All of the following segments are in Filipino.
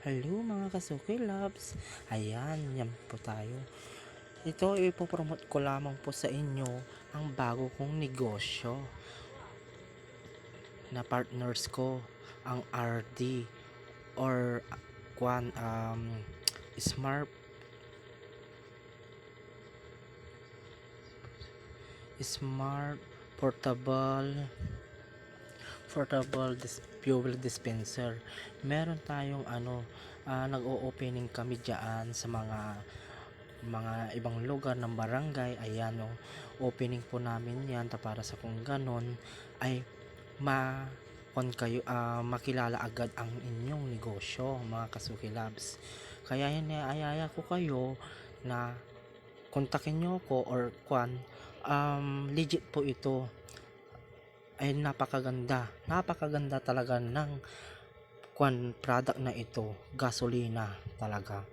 Hello mga kasuki loves. Ayan, yan po tayo. Ito ipopromote ko lamang po sa inyo ang bago kong negosyo na partners ko, ang RD or kwan smart smart fuel dispenser. Meron tayong nag-o-opening kami diyan sa mga ibang lugar ng barangay. Ayan o, opening po namin yan para sa kung ganon ay makilala agad ang inyong negosyo mga kasuki labs. Kaya yan, ayaya ko kayo na kontakin nyo ko or legit po ito. Ay napakaganda talaga ng product na ito. Gasolina talaga,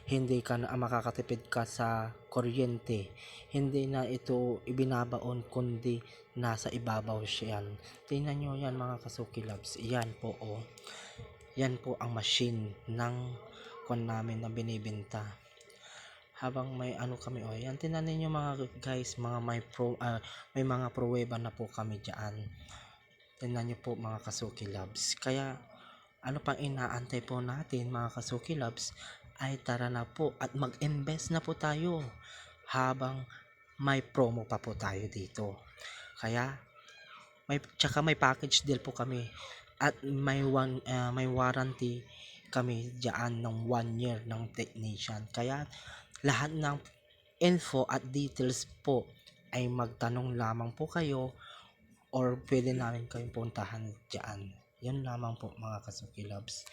hindi ka na makakatipid ka sa kuryente, hindi na ito ibinabaon kundi nasa ibabaw siya. Tingnan nyo yan mga kasuki loves. Yan po yan po ang machine ng namin na binibenta. Habang may kami yan, tingnan niyo mga guys, mga may mga pruweba na po kami diyan. Tingnan niyo po mga kasuki loves. Kaya ano pang inaantay po natin mga kasuki loves, ay tara na po at mag-invest na po tayo habang may promo pa po tayo dito. Kaya may package deal po kami at may warranty kami diyan ng 1 year ng technician. Kaya lahat ng info at details po ay magtanong lamang po kayo or pwede namin kayong puntahan diyan. Yan lamang po mga kasuki loves.